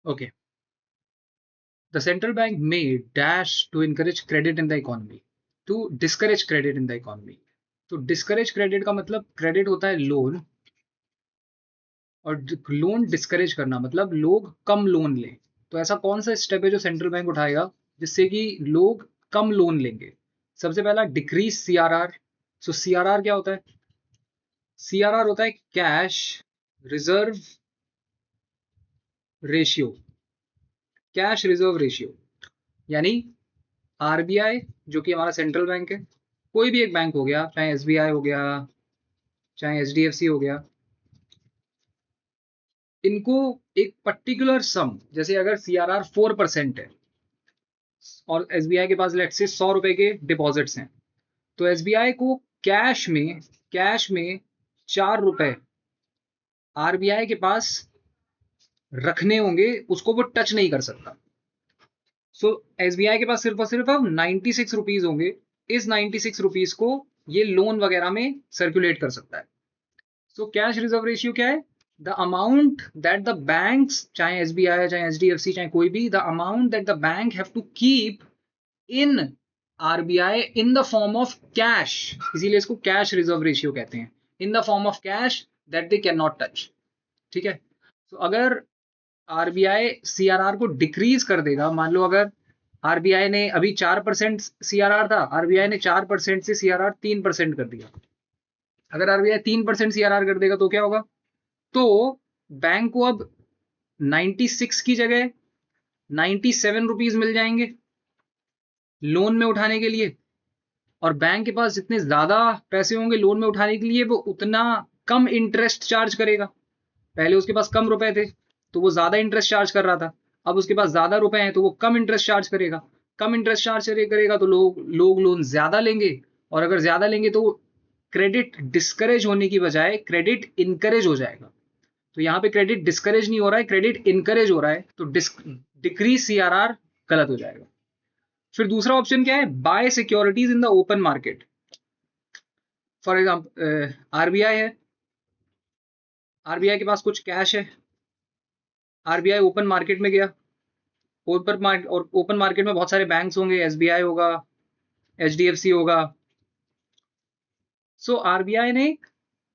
Okay. The central bank may dash to encourage credit in the economy, to discourage credit in the economy. तो discourage credit का मतलब credit होता है loan, और loan discourage करना मतलब लोग कम लोन लें। तो ऐसा कौन सा स्टेप है जो सेंट्रल बैंक उठाएगा जिससे कि लोग कम लोन लेंगे? सबसे पहला डिक्रीज सीआरआर। सो सीआरआर क्या होता है? सीआरआर होता है cash reserve ratio. Cash reserve ratio यानी आरबीआई जो कि हमारा सेंट्रल बैंक है, कोई भी एक बैंक हो गया, चाहे एसबीआई हो गया, चाहे एचडीएफसी हो गया, इनको एक पर्टिकुलर सम, जैसे अगर सीआरआर 4% है और एसबीआई के पास लेट्स से 100 रुपए के डिपॉजिट्स हैं, तो एसबीआई को कैश में 4 रुपए आरबीआई के पास रखने होंगे, उसको वो टच नहीं कर सकता। सो एसबीआई के पास सिर्फ और सिर्फ अब 96 रुपीज होंगे। इस 96 रुपीज को ये लोन वगैरह में सर्कुलेट कर सकता है। सो कैश रिजर्व रेशियो क्या है? The amount that the banks, चाहे एसबीआई चाहे एचडीएफसी चाहे कोई भी, the amount that the bank have to keep in RBI in the form of cash, इसीलिए इसको कैश रिजर्व रेशियो कहते हैं, in the form of cash that they can not touch. ठीक है। तो अगर आरबीआई सीआरआर को डिक्रीज कर देगा, मान लो अगर आरबीआई ने अभी 4% सीआरआर था, आरबीआई ने 4% से सीआरआर 3% कर दिया। अगर आरबीआई 3% सीआरआर कर देगा तो क्या होगा? तो बैंक को अब 96 की जगह 97 रुपीज मिल जाएंगे लोन में उठाने के लिए, और बैंक के पास जितने ज्यादा पैसे होंगे लोन में उठाने के लिए वो उतना कम इंटरेस्ट चार्ज करेगा। पहले उसके पास कम रुपए थे तो वो ज्यादा इंटरेस्ट चार्ज कर रहा था, अब उसके पास ज्यादा रुपए हैं तो वो कम इंटरेस्ट चार्ज करेगा। कम इंटरेस्ट चार्ज करेगा तो लोग लोन ज्यादा लेंगे, और अगर ज्यादा लेंगे तो क्रेडिट डिस्करेज होने की बजाय क्रेडिट इनकरेज हो जाएगा। तो यहाँ पे क्रेडिट डिस्करेज नहीं हो रहा है, क्रेडिट इनकरेज हो रहा है, तो डिक्रीज सीआरआर गलत हो जाएगा। फिर दूसरा ऑप्शन क्या है? Buy securities in the open market. For example RBI है, आरबीआई के पास कुछ कैश है, आरबीआई ओपन मार्केट में गया, ओपन मार्केट में बहुत सारे बैंक्स होंगे, एसबीआई होगा, एचडीएफसी होगा। सो आरबीआई ने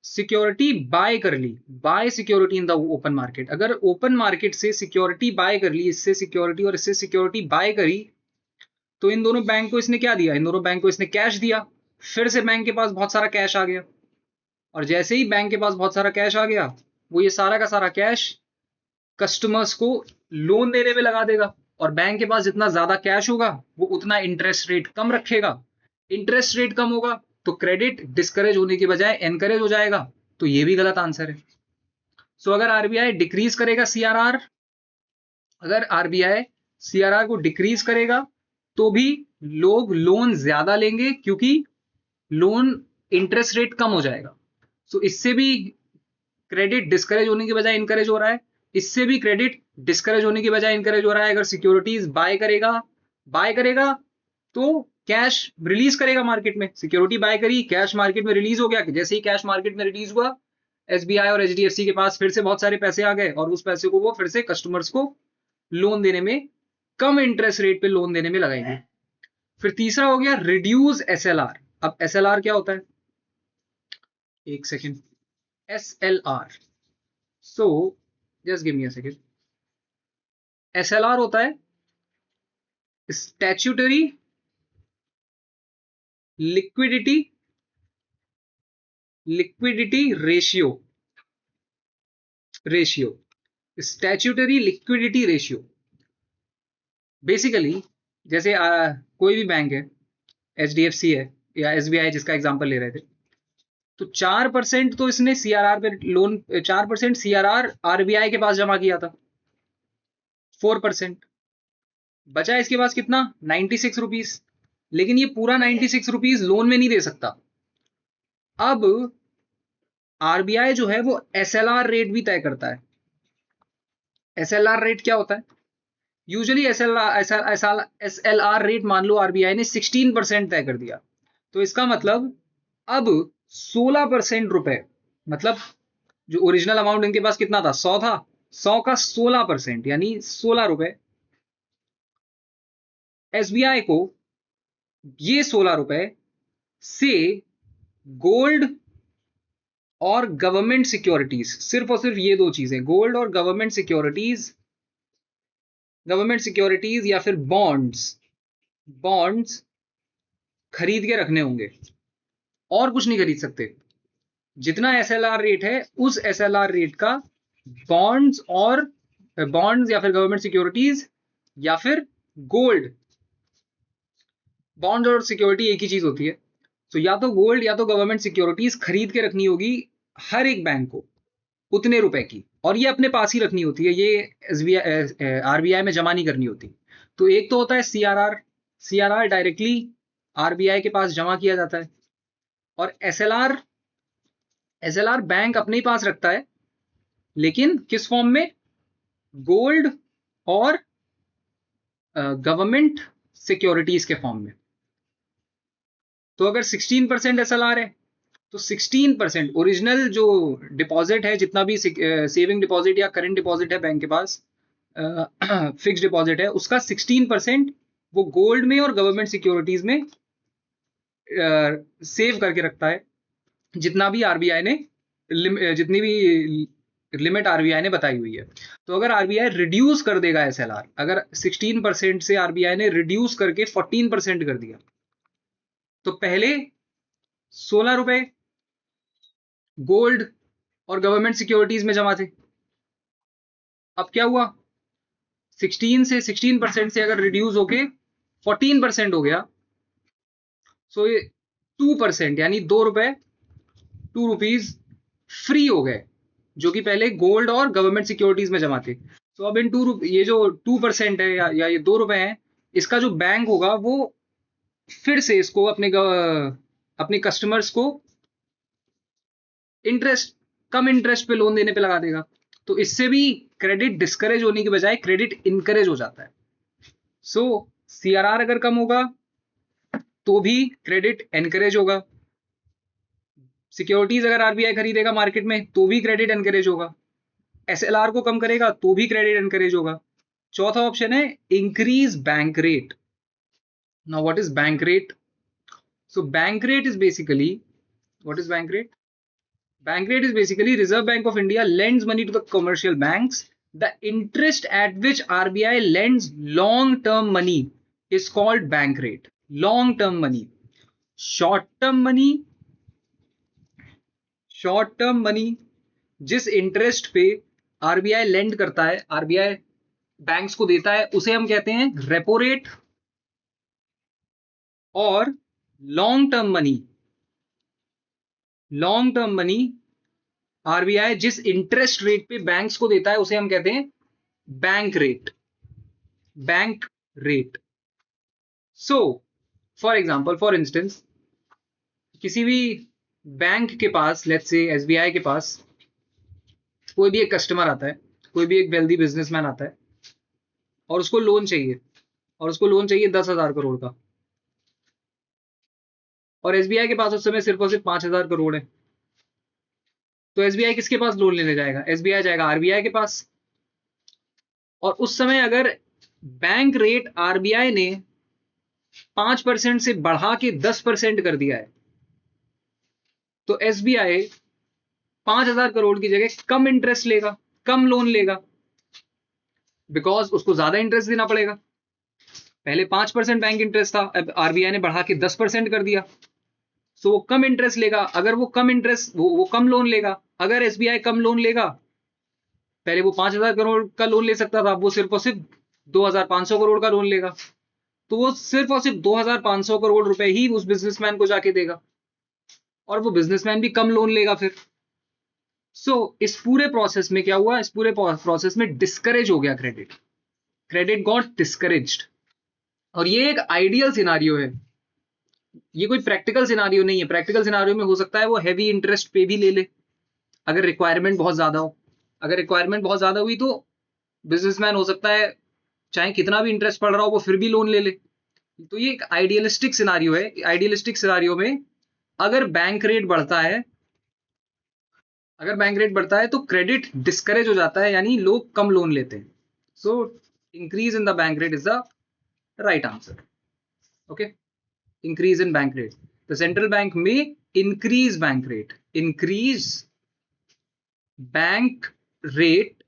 सिक्योरिटी बाय कर ली, buy security in the open market. अगर ओपन मार्केट से सिक्योरिटी बाय कर ली, इससे सिक्योरिटी और इससे सिक्योरिटी बाय करी, तो इन दोनों बैंक को इसने क्या दिया? इन दोनों बैंक को इसने कैश दिया। फिर से बैंक के पास बहुत सारा कैश आ गया, और जैसे ही बैंक के पास बहुत सारा कैश आ गया, वो ये सारा का सारा कैश कस्टमर्स को लोन देने में लगा देगा, और बैंक के पास जितना ज्यादा कैश होगा वो उतना इंटरेस्ट रेट कम रखेगा। इंटरेस्ट रेट कम होगा तो क्रेडिट डिस्करेज होने की बजाय एनकरेज हो जाएगा, तो ये भी गलत आंसर है। सो अगर आरबीआई डिक्रीज करेगा सीआरआर, अगर आरबीआई सीआरआर को डिक्रीज करेगा तो भी लोग लोन ज्यादा लेंगे, क्योंकि लोन इंटरेस्ट रेट कम हो जाएगा। सो इससे भी क्रेडिट डिस्करेज होने की बजाय इनकरेज हो रहा है, इससे भी क्रेडिट डिस्करेज होने की बजाय इनकरेज हो रहा है। अगर सिक्योरिटीज बाय करेगा तो कैश रिलीज करेगा मार्केट में। सिक्योरिटी बाय करी, कैश मार्केट में रिलीज हो गया, जैसे ही कैश मार्केट में रिलीज हुआ, एसबीआई और एचडीएफसी के पास फिर से बहुत सारे पैसे आ गए, और उस पैसे को वो फिर से कस्टमर्स को लोन देने में, कम इंटरेस्ट रेट पे लोन देने में लगाएंगे। फिर तीसरा हो गया रिड्यूस एसएलआर। अब एसएलआर क्या होता है? एक second. SLR, so just give me a second. SLR होता है statutory liquidity ratio. Statutory liquidity ratio basically, जैसे कोई भी बैंक है, एचडीएफसी है या एसबीआई जिसका एग्जांपल ले रहे थे, तो 4% तो इसने सीआरआर पे लोन, 4% सीआरआर आरबीआई के पास जमा किया था, 4%। बचा इसके पास कितना? 96 रुपीज। लेकिन ये पूरा 96 रुपीज लोन में नहीं दे सकता। अब आरबीआई जो है वो एसएलआर रेट भी तय करता है। एसएलआर रेट क्या होता है? यूजुअली एसएलआर रेट मान लो आरबीआई ने 16% तय कर दिया, तो इसका मतलब अब 16% रुपए, मतलब जो ओरिजिनल अमाउंट इनके पास कितना था? 100 था, 100 का 16% यानी 16 रुपए। एसबीआई को ये 16 रुपए से गोल्ड और गवर्नमेंट सिक्योरिटीज, सिर्फ और सिर्फ ये दो चीजें, गोल्ड और गवर्नमेंट सिक्योरिटीज या फिर बॉन्ड्स खरीद के रखने होंगे, और कुछ नहीं खरीद सकते। जितना एसएलआर रेट है उस एसएलआर रेट का बॉन्ड्स या फिर गवर्नमेंट सिक्योरिटीज या फिर गोल्ड, बॉन्ड और सिक्योरिटी एक ही चीज होती है, तो या तो गोल्ड या तो गवर्नमेंट सिक्योरिटीज खरीद के रखनी होगी हर एक बैंक को उतने रुपए की, और ये अपने पास ही रखनी होती है, ये आरबीआई में जमा नहीं करनी होती। तो एक तो होता है सीआरआर डायरेक्टली आरबीआई के पास जमा किया जाता है, और एसएलआर बैंक अपने ही पास रखता है, लेकिन किस फॉर्म में? गोल्ड और गवर्नमेंट सिक्योरिटीज के फॉर्म में। तो अगर 16% एसएलआर है तो 16% ओरिजिनल जो डिपॉजिट है, जितना भी सेविंग डिपॉजिट या करंट डिपॉजिट है बैंक के पास, फिक्स डिपॉजिट है, उसका 16% वो गोल्ड में और गवर्नमेंट सिक्योरिटीज में सेव करके रखता है, जितना भी आरबीआई ने जितनी भी लिमिट आरबीआई ने बताई हुई है। तो अगर आरबीआई रिड्यूस कर देगा एसएलआर, अगर 16% से आरबीआई ने रिड्यूस करके 14% कर दिया, तो पहले 16 रुपए गोल्ड और गवर्नमेंट सिक्योरिटीज में जमा थे, अब क्या हुआ? 16% से अगर रिड्यूस होके 14% हो गया, सो ये 2% यानी 2 रुपीज फ्री हो गए, जो कि पहले गोल्ड और गवर्नमेंट सिक्योरिटीज में जमा थे। तो अब इन ये जो 2% है या ये 2 रुपए हैं, इसका जो बैंक होगा वो फिर से इसको अपने कस्टमर्स को कम इंटरेस्ट पे लोन देने पे लगा देगा। तो इससे भी क्रेडिट डिस्करेज होने की बजाय क्रेडिट इनकरेज हो जाता है। सो सीआरआर अगर कम होगा तो भी क्रेडिट एनकरेज होगा, सिक्योरिटीज अगर आरबीआई खरीदेगा मार्केट में तो भी क्रेडिट एनकरेज होगा, एसएलआर को कम करेगा तो भी क्रेडिट एनकरेज होगा। चौथा ऑप्शन है increase bank rate. Now what is bank rate? So bank rate is basically, what is bank rate? Bank rate is basically Reserve Bank of India lends money to the commercial banks. The interest at which RBI lends long-term money is called bank rate. Long-term money. Short-term money जिस interest पे RBI land करता है, RBI banks को देता है, उसे हम कहते हैं रेपो रेट। और लॉन्ग टर्म मनी आरबीआई जिस इंटरेस्ट रेट पे बैंक्स को देता है उसे हम कहते हैं bank rate. So for instance किसी भी बैंक के पास, लेट्स से एसबीआई के पास कोई भी एक कस्टमर आता है, कोई भी एक वेल्दी बिजनेसमैन आता है और उसको लोन चाहिए, 10,000 करोड़ का, और एसबीआई के पास उस समय सिर्फ और सिर्फ 5,000 करोड़ है। तो एसबीआई किसके पास लोन लेने जाएगा? एसबीआई जाएगा आरबीआई के पास। और उस समय अगर बैंक रेट आरबीआई ने 5% से बढ़ा के 10% कर दिया है, तो एसबीआई 5,000 करोड़ की जगह कम इंटरेस्ट लेगा, कम लोन लेगा, बिकॉज उसको ज्यादा इंटरेस्ट देना पड़ेगा। पहले 5% बैंक इंटरेस्ट था, अब आरबीआई ने बढ़ा के 10% कर दिया, सो वो कम इंटरेस्ट लेगा। अगर वो कम इंटरेस्ट वो कम लोन लेगा। अगर एसबीआई कम लोन लेगा, पहले वो 5,000 करोड़ का लोन ले सकता था, अब वो सिर्फ और सिर्फ 2,500 करोड़ का लोन लेगा, तो वो सिर्फ और सिर्फ 2,500 करोड़ रुपए ही उस बिजनेसमैन को जाके देगा, और वो बिजनेसमैन भी कम लोन लेगा फिर। सो इस पूरे प्रोसेस में क्या हुआ? इस पूरे प्रोसेस में डिस्करेज हो गया क्रेडिट गॉट डिस्करेज्ड। और ये एक आइडियल सिनारियो है, ये कोई प्रैक्टिकल सिनारियो नहीं है। प्रैक्टिकल सिनारियो में हो सकता है वो हैवी इंटरेस्ट पे भी ले ले, अगर रिक्वायरमेंट बहुत ज्यादा हो। अगर रिक्वायरमेंट बहुत ज्यादा हुई तो बिजनेसमैन हो सकता है चाहे कितना भी इंटरेस्ट पड़ रहा हो वो फिर भी लोन ले ले। तो ये एक आइडियलिस्टिक सिनारियो है। आइडियलिस्टिक सिनारियो में अगर बैंक रेट बढ़ता है, अगर बैंक रेट बढ़ता है तो क्रेडिट डिस्करेज हो जाता है, यानी लोग कम लोन लेते हैं. So increase in the bank rate is the right answer. Okay, increase in bank rate. The central bank में increase bank rate, increase bank rate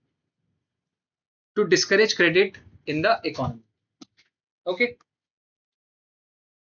to discourage credit in the economy. Okay.